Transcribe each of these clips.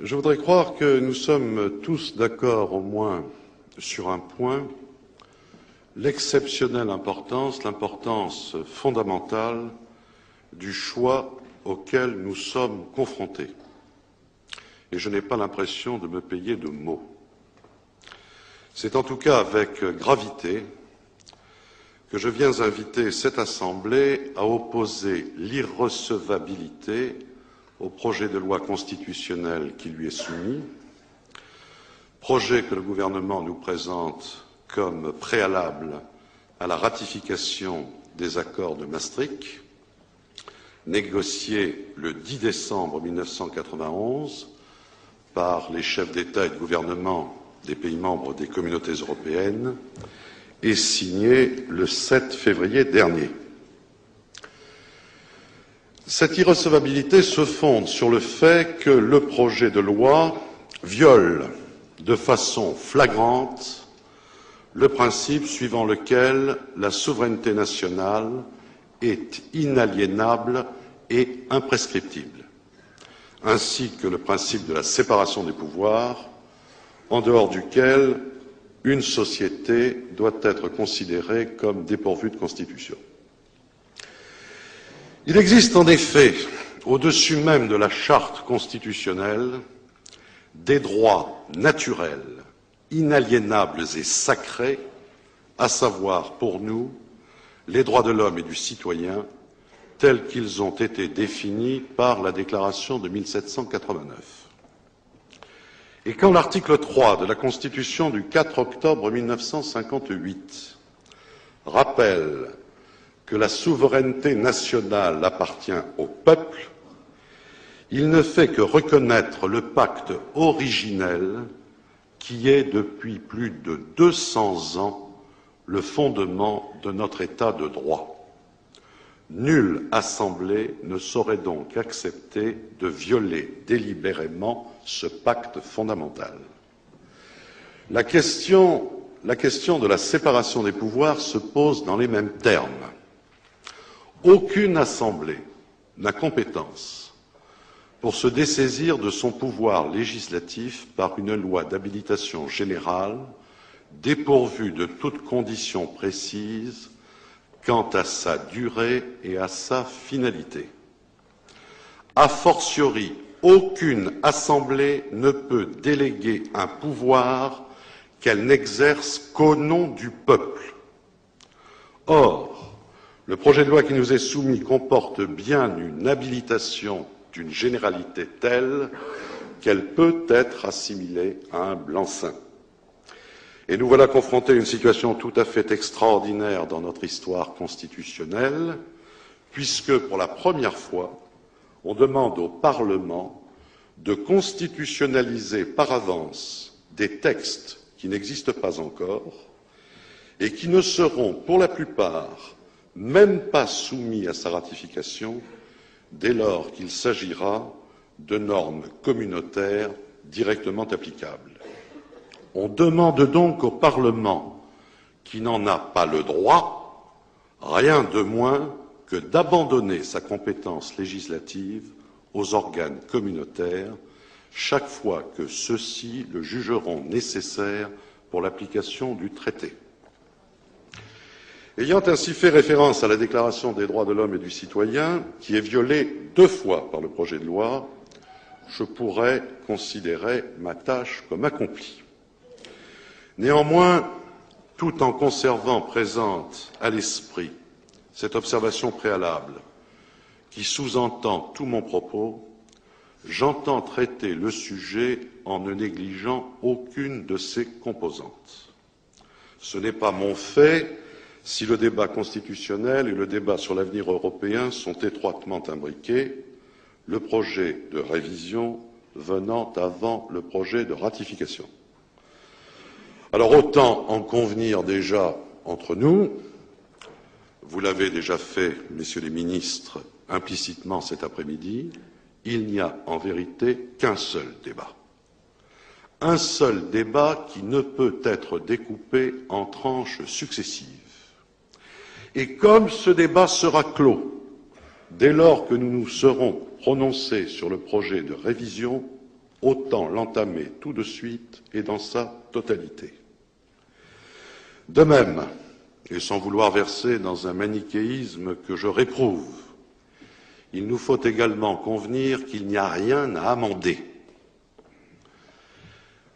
Je voudrais croire que nous sommes tous d'accord au moins sur un point, l'exceptionnelle importance, l'importance fondamentale du choix auquel nous sommes confrontés. Et je n'ai pas l'impression de me payer de mots. C'est en tout cas avec gravité que je viens inviter cette Assemblée à opposer l'irrecevabilité au projet de loi constitutionnelle qui lui est soumis, projet que le gouvernement nous présente comme préalable à la ratification des accords de Maastricht, négociés le 10 décembre 1991 par les chefs d'État et de gouvernement des pays membres des communautés européennes et signé le 7 février dernier. Cette irrecevabilité se fonde sur le fait que le projet de loi viole de façon flagrante le principe suivant lequel la souveraineté nationale est inaliénable et imprescriptible, ainsi que le principe de la séparation des pouvoirs, en dehors duquel une société doit être considérée comme dépourvue de constitution. Il existe en effet, au-dessus même de la charte constitutionnelle, des droits naturels, inaliénables et sacrés, à savoir pour nous les droits de l'homme et du citoyen tels qu'ils ont été définis par la Déclaration de 1789. Et quand l'article 3 de la Constitution du 4 octobre 1958 rappelle que la souveraineté nationale appartient au peuple, il ne fait que reconnaître le pacte originel qui est depuis plus de 200 ans le fondement de notre État de droit. Nulle assemblée ne saurait donc accepter de violer délibérément ce pacte fondamental. La question de la séparation des pouvoirs se pose dans les mêmes termes. Aucune assemblée n'a compétence pour se dessaisir de son pouvoir législatif par une loi d'habilitation générale dépourvue de toute condition précise quant à sa durée et à sa finalité. A fortiori, aucune assemblée ne peut déléguer un pouvoir qu'elle n'exerce qu'au nom du peuple. Or, le projet de loi qui nous est soumis comporte bien une habilitation d'une généralité telle qu'elle peut être assimilée à un blanc-seing. Et nous voilà confrontés à une situation tout à fait extraordinaire dans notre histoire constitutionnelle, puisque pour la première fois, on demande au Parlement de constitutionnaliser par avance des textes qui n'existent pas encore et qui ne seront, pour la plupart, même pas soumis à sa ratification dès lors qu'il s'agira de normes communautaires directement applicables. On demande donc au Parlement, qui n'en a pas le droit, rien de moins que d'abandonner sa compétence législative aux organes communautaires chaque fois que ceux-ci le jugeront nécessaire pour l'application du traité. Ayant ainsi fait référence à la Déclaration des droits de l'homme et du citoyen, qui est violée 2 fois par le projet de loi, je pourrais considérer ma tâche comme accomplie. Néanmoins, tout en conservant présente à l'esprit cette observation préalable qui sous-entend tout mon propos, j'entends traiter le sujet en ne négligeant aucune de ses composantes. Ce n'est pas mon fait si le débat constitutionnel et le débat sur l'avenir européen sont étroitement imbriqués, le projet de révision venant avant le projet de ratification. Alors autant en convenir déjà entre nous, vous l'avez déjà fait, messieurs les ministres, implicitement cet après-midi, il n'y a en vérité qu'un seul débat. Un seul débat qui ne peut être découpé en tranches successives. Et comme ce débat sera clos dès lors que nous nous serons prononcés sur le projet de révision, autant l'entamer tout de suite et dans sa totalité. De même, et sans vouloir verser dans un manichéisme que je réprouve, il nous faut également convenir qu'il n'y a rien à amender.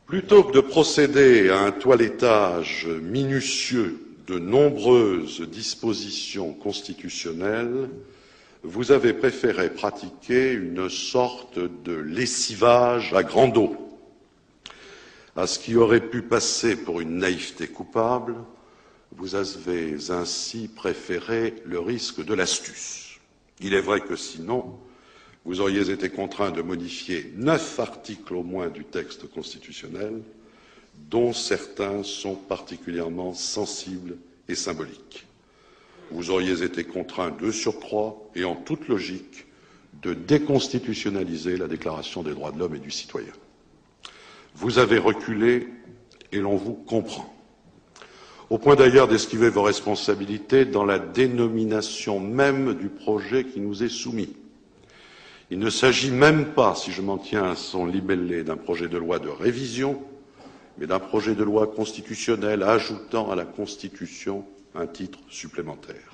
Plutôt que de procéder à un toilettage minutieux de nombreuses dispositions constitutionnelles, vous avez préféré pratiquer une sorte de lessivage à grande eau. À ce qui aurait pu passer pour une naïveté coupable, vous avez ainsi préféré le risque de l'astuce. Il est vrai que sinon, vous auriez été contraint de modifier 9 articles au moins du texte constitutionnel, dont certains sont particulièrement sensibles et symboliques. Vous auriez été contraint de surcroît, et en toute logique, de déconstitutionnaliser la Déclaration des droits de l'homme et du citoyen. Vous avez reculé et l'on vous comprend. Au point d'ailleurs d'esquiver vos responsabilités dans la dénomination même du projet qui nous est soumis. Il ne s'agit même pas, si je m'en tiens à son libellé, d'un projet de loi de révision, mais d'un projet de loi constitutionnelle ajoutant à la Constitution un titre supplémentaire.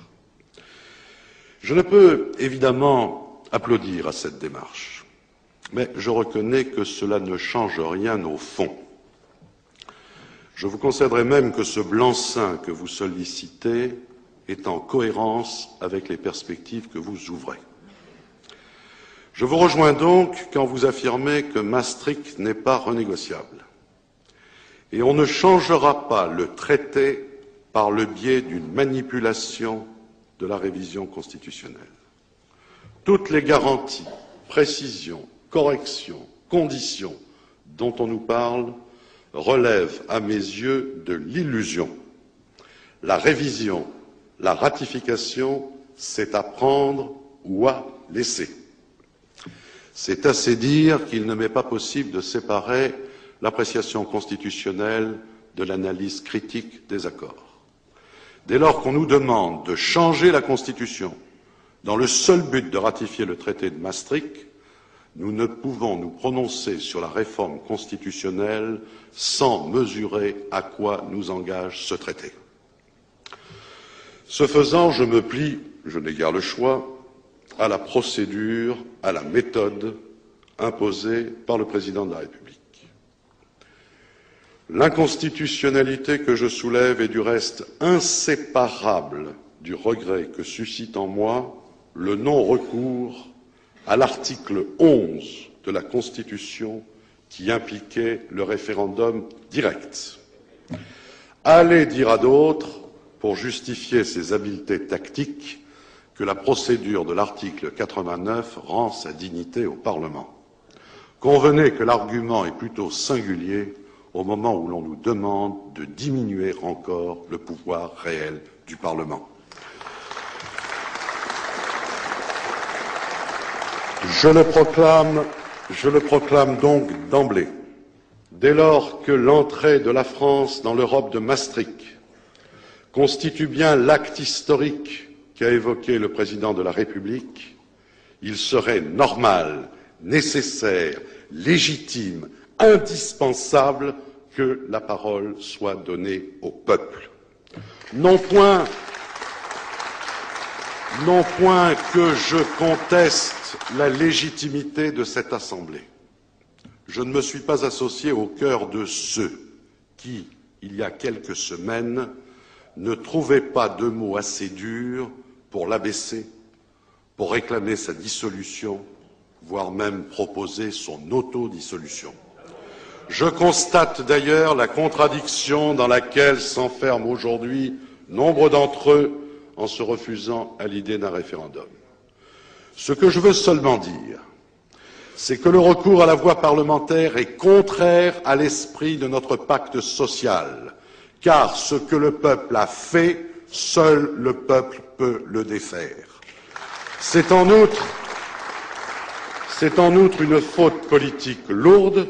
Je ne peux évidemment applaudir à cette démarche, mais je reconnais que cela ne change rien au fond. Je vous concéderai même que ce blanc-seing que vous sollicitez est en cohérence avec les perspectives que vous ouvrez. Je vous rejoins donc quand vous affirmez que Maastricht n'est pas renégociable. Et on ne changera pas le traité par le biais d'une manipulation de la révision constitutionnelle. Toutes les garanties, précisions, corrections, conditions dont on nous parle relèvent à mes yeux de l'illusion. La révision, la ratification, c'est à prendre ou à laisser. C'est assez dire qu'il ne m'est pas possible de séparer l'appréciation constitutionnelle de l'analyse critique des accords. Dès lors qu'on nous demande de changer la Constitution dans le seul but de ratifier le traité de Maastricht, nous ne pouvons nous prononcer sur la réforme constitutionnelle sans mesurer à quoi nous engage ce traité. Ce faisant, je me plie, je n'ai guère le choix, à la procédure, à la méthode imposée par le président de la République. L'inconstitutionnalité que je soulève est du reste inséparable du regret que suscite en moi le non-recours à l'article 11 de la Constitution qui impliquait le référendum direct. Allez dire à d'autres, pour justifier ses habiletés tactiques, que la procédure de l'article 89 rend sa dignité au Parlement. Convenez que l'argument est plutôt singulier au moment où l'on nous demande de diminuer encore le pouvoir réel du Parlement. Je le proclame donc d'emblée. Dès lors que l'entrée de la France dans l'Europe de Maastricht constitue bien l'acte historique qu'a évoqué le président de la République, il serait normal, nécessaire, légitime, indispensable que la parole soit donnée au peuple. Non point que je conteste la légitimité de cette Assemblée. Je ne me suis pas associé au cœur de ceux qui, il y a quelques semaines, ne trouvaient pas de mots assez durs pour l'abaisser, pour réclamer sa dissolution, voire même proposer son autodissolution. Je constate d'ailleurs la contradiction dans laquelle s'enferment aujourd'hui nombre d'entre eux en se refusant à l'idée d'un référendum. Ce que je veux seulement dire, c'est que le recours à la voie parlementaire est contraire à l'esprit de notre pacte social, car ce que le peuple a fait, seul le peuple peut le défaire. C'est en outre une faute politique lourde,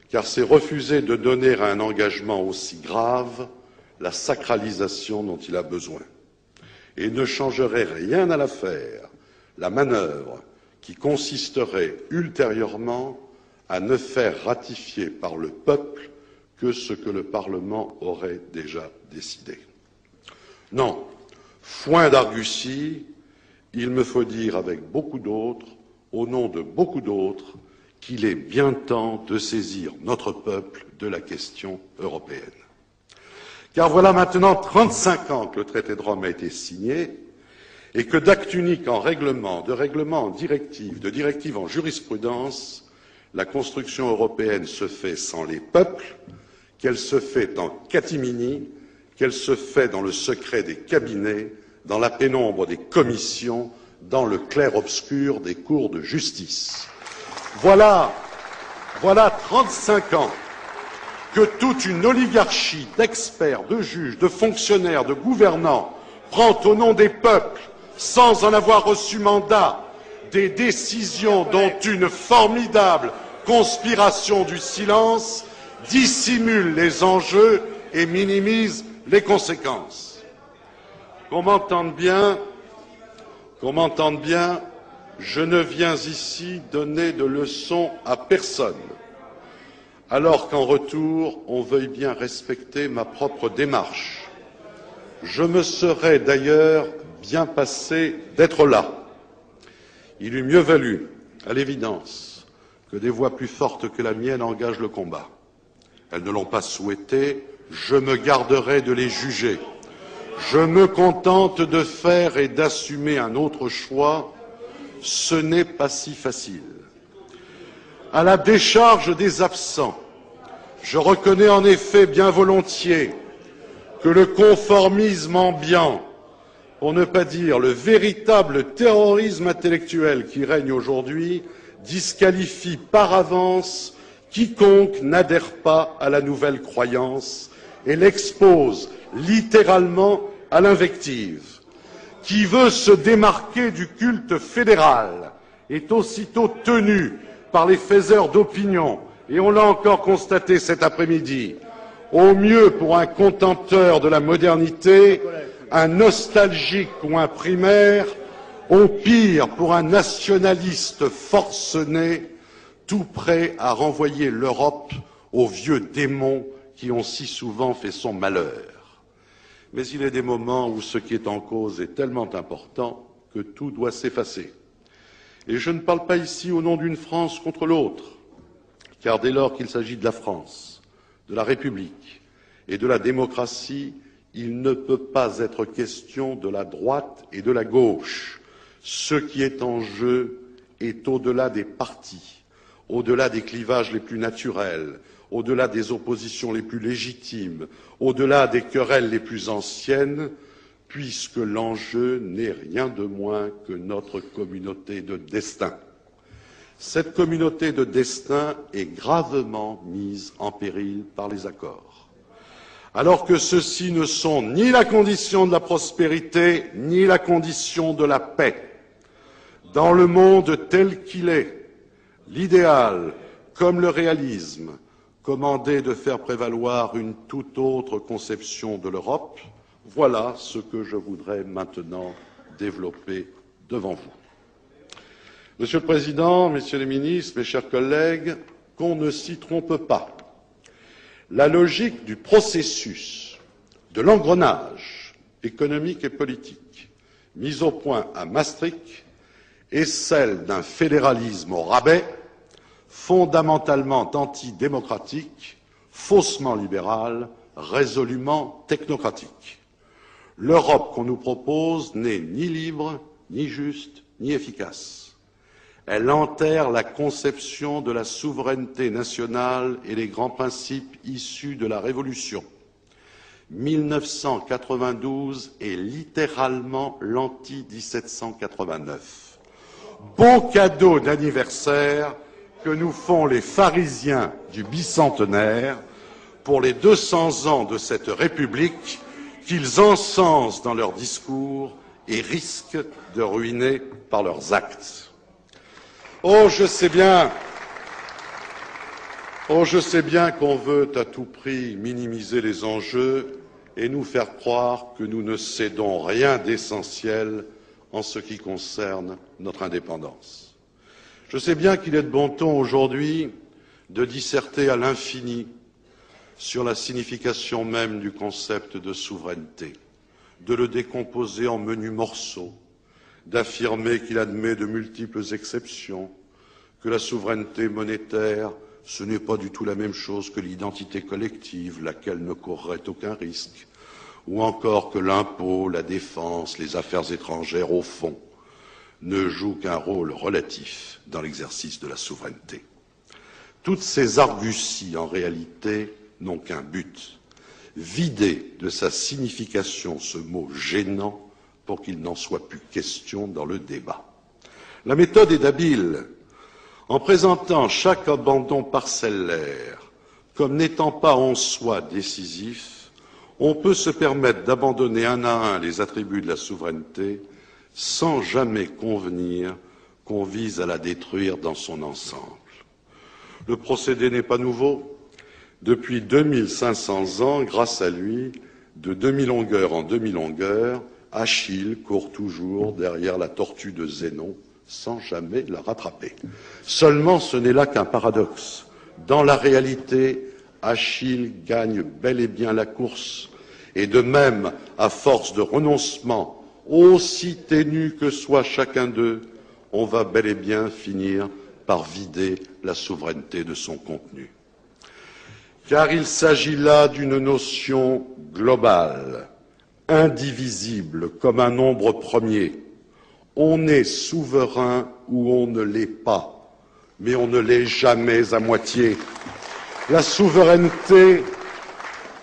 car c'est refuser de donner à un engagement aussi grave la sacralisation dont il a besoin. Et ne changerait rien à l'affaire, la manœuvre qui consisterait ultérieurement à ne faire ratifier par le peuple que ce que le Parlement aurait déjà décidé. Non, foin d'argussie, il me faut dire avec beaucoup d'autres, au nom de beaucoup d'autres, qu'il est bien temps de saisir notre peuple de la question européenne. Car voilà maintenant 35 ans que le traité de Rome a été signé et que d'acte unique en règlement, de règlement en directive, de directive en jurisprudence, la construction européenne se fait sans les peuples, qu'elle se fait en catimini, qu'elle se fait dans le secret des cabinets, dans la pénombre des commissions, dans le clair-obscur des cours de justice. Voilà 35 ans que toute une oligarchie d'experts, de juges, de fonctionnaires, de gouvernants prend au nom des peuples, sans en avoir reçu mandat, des décisions dont une formidable conspiration du silence dissimule les enjeux et minimise les conséquences. Qu'on m'entende bien, je ne viens ici donner de leçons à personne, alors qu'en retour, on veuille bien respecter ma propre démarche. Je me serais d'ailleurs bien passé d'être là. Il eût mieux valu, à l'évidence, que des voix plus fortes que la mienne engagent le combat. Elles ne l'ont pas souhaité, je me garderai de les juger. Je me contente de faire et d'assumer un autre choix. Ce n'est pas si facile. À la décharge des absents, je reconnais en effet bien volontiers que le conformisme ambiant, pour ne pas dire le véritable terrorisme intellectuel qui règne aujourd'hui, disqualifie par avance quiconque n'adhère pas à la nouvelle croyance et l'expose littéralement à l'invective. Qui veut se démarquer du culte fédéral est aussitôt tenu par les faiseurs d'opinion, et on l'a encore constaté cet après-midi, au mieux pour un contempteur de la modernité, un nostalgique ou un primaire, au pire pour un nationaliste forcené, tout prêt à renvoyer l'Europe aux vieux démons qui ont si souvent fait son malheur. Mais il est des moments où ce qui est en cause est tellement important que tout doit s'effacer. Et je ne parle pas ici au nom d'une France contre l'autre, car dès lors qu'il s'agit de la France, de la République et de la démocratie, il ne peut pas être question de la droite et de la gauche. Ce qui est en jeu est au-delà des partis, au-delà des clivages les plus naturels, au-delà des oppositions les plus légitimes, au-delà des querelles les plus anciennes, puisque l'enjeu n'est rien de moins que notre communauté de destin. Cette communauté de destin est gravement mise en péril par les accords, alors que ceux-ci ne sont ni la condition de la prospérité, ni la condition de la paix. Dans le monde tel qu'il est, l'idéal, comme le réalisme, commandait de faire prévaloir une toute autre conception de l'Europe. Voilà ce que je voudrais maintenant développer devant vous. Monsieur le Président, Messieurs les ministres, mes chers collègues, qu'on ne s'y trompe pas. La logique du processus, de l'engrenage économique et politique mis au point à Maastricht est celle d'un fédéralisme au rabais, fondamentalement antidémocratique, faussement libéral, résolument technocratique. L'Europe qu'on nous propose n'est ni libre, ni juste, ni efficace. Elle enterre la conception de la souveraineté nationale et les grands principes issus de la Révolution. 1992 est littéralement l'anti-1789. Beau cadeau d'anniversaire que nous font les pharisiens du bicentenaire pour les 200 ans de cette République qu'ils encensent dans leurs discours et risquent de ruiner par leurs actes. Oh, je sais bien qu'on veut à tout prix minimiser les enjeux et nous faire croire que nous ne cédons rien d'essentiel en ce qui concerne notre indépendance. Je sais bien qu'il est de bon ton aujourd'hui de disserter à l'infini sur la signification même du concept de souveraineté, de le décomposer en menus morceaux, d'affirmer qu'il admet de multiples exceptions, que la souveraineté monétaire, ce n'est pas du tout la même chose que l'identité collective, laquelle ne courrait aucun risque, ou encore que l'impôt, la défense, les affaires étrangères, au fond, ne jouent qu'un rôle relatif dans l'exercice de la souveraineté. Toutes ces arguties, en réalité, n'ont qu'un but, vider de sa signification ce mot gênant pour qu'il n'en soit plus question dans le débat. La méthode est habile. En présentant chaque abandon parcellaire comme n'étant pas en soi décisif, on peut se permettre d'abandonner un à un les attributs de la souveraineté sans jamais convenir qu'on vise à la détruire dans son ensemble. Le procédé n'est pas nouveau. Depuis 2500 ans, grâce à lui, de demi-longueur en demi-longueur, Achille court toujours derrière la tortue de Zénon sans jamais la rattraper. Seulement, ce n'est là qu'un paradoxe. Dans la réalité, Achille gagne bel et bien la course, et de même, à force de renoncement, aussi ténu que soit chacun d'eux, on va bel et bien finir par vider la souveraineté de son contenu. Car il s'agit là d'une notion globale, indivisible comme un nombre premier. On est souverain ou on ne l'est pas, mais on ne l'est jamais à moitié. La souveraineté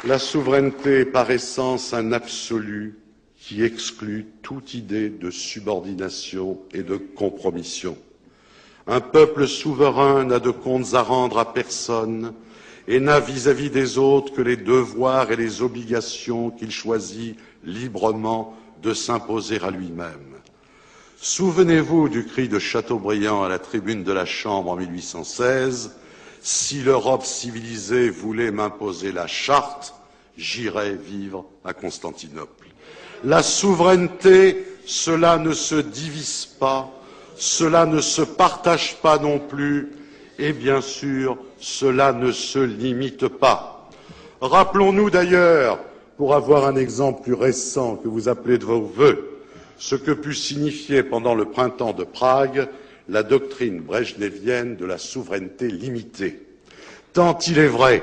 est par essence un absolu qui exclut toute idée de subordination et de compromission. Un peuple souverain n'a de comptes à rendre à personne et n'a vis-à-vis des autres que les devoirs et les obligations qu'il choisit librement de s'imposer à lui-même. Souvenez-vous du cri de Chateaubriand à la tribune de la Chambre en 1816 « Si l'Europe civilisée voulait m'imposer la charte, j'irais vivre à Constantinople. » La souveraineté, cela ne se divise pas, cela ne se partage pas non plus, et bien sûr, cela ne se limite pas. Rappelons-nous d'ailleurs, pour avoir un exemple plus récent que vous appelez de vos vœux, ce que put signifier pendant le printemps de Prague la doctrine brejnevienne de la souveraineté limitée. Tant il est vrai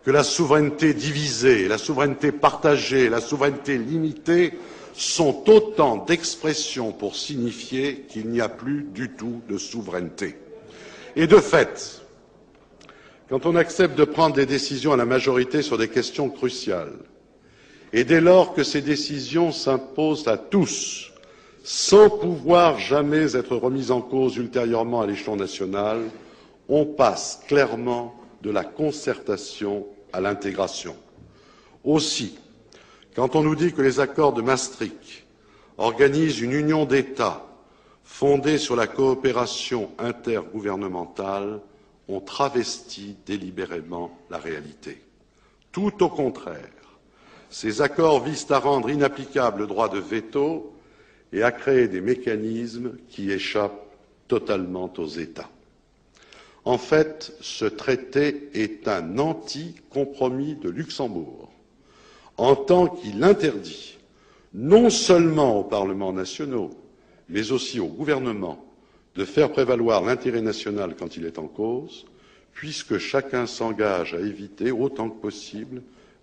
que la souveraineté divisée, la souveraineté partagée, la souveraineté limitée sont autant d'expressions pour signifier qu'il n'y a plus du tout de souveraineté. Et de fait, quand on accepte de prendre des décisions à la majorité sur des questions cruciales, et dès lors que ces décisions s'imposent à tous, sans pouvoir jamais être remises en cause ultérieurement à l'échelon national, on passe clairement de la concertation à l'intégration. Aussi, quand on nous dit que les accords de Maastricht organisent une union d'États fondée sur la coopération intergouvernementale, on travestit délibérément la réalité. Tout au contraire, ces accords visent à rendre inapplicable le droit de veto et à créer des mécanismes qui échappent totalement aux États. En fait, ce traité est un anti-compromis de Luxembourg, en tant qu'il interdit non seulement aux parlements nationaux, mais aussi aux gouvernements de faire prévaloir l'intérêt national quand il est en cause, puisque chacun s'engage à éviter autant que possible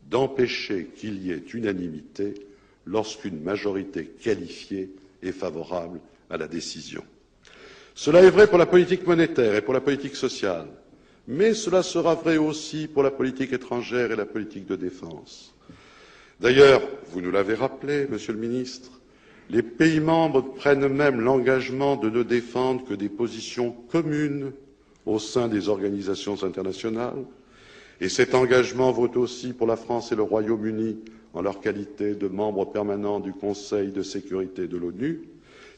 d'empêcher qu'il y ait unanimité lorsqu'une majorité qualifiée est favorable à la décision. Cela est vrai pour la politique monétaire et pour la politique sociale, mais cela sera vrai aussi pour la politique étrangère et la politique de défense. D'ailleurs, vous nous l'avez rappelé, Monsieur le Ministre, les pays membres prennent même l'engagement de ne défendre que des positions communes au sein des organisations internationales, et cet engagement vaut aussi pour la France et le Royaume-Uni en leur qualité de membres permanents du Conseil de sécurité de l'ONU,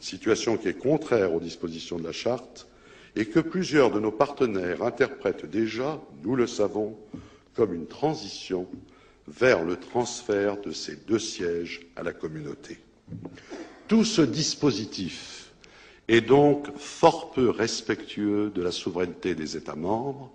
situation qui est contraire aux dispositions de la Charte et que plusieurs de nos partenaires interprètent déjà, nous le savons, comme une transition vers le transfert de ces 2 sièges à la communauté. Tout ce dispositif est donc fort peu respectueux de la souveraineté des États membres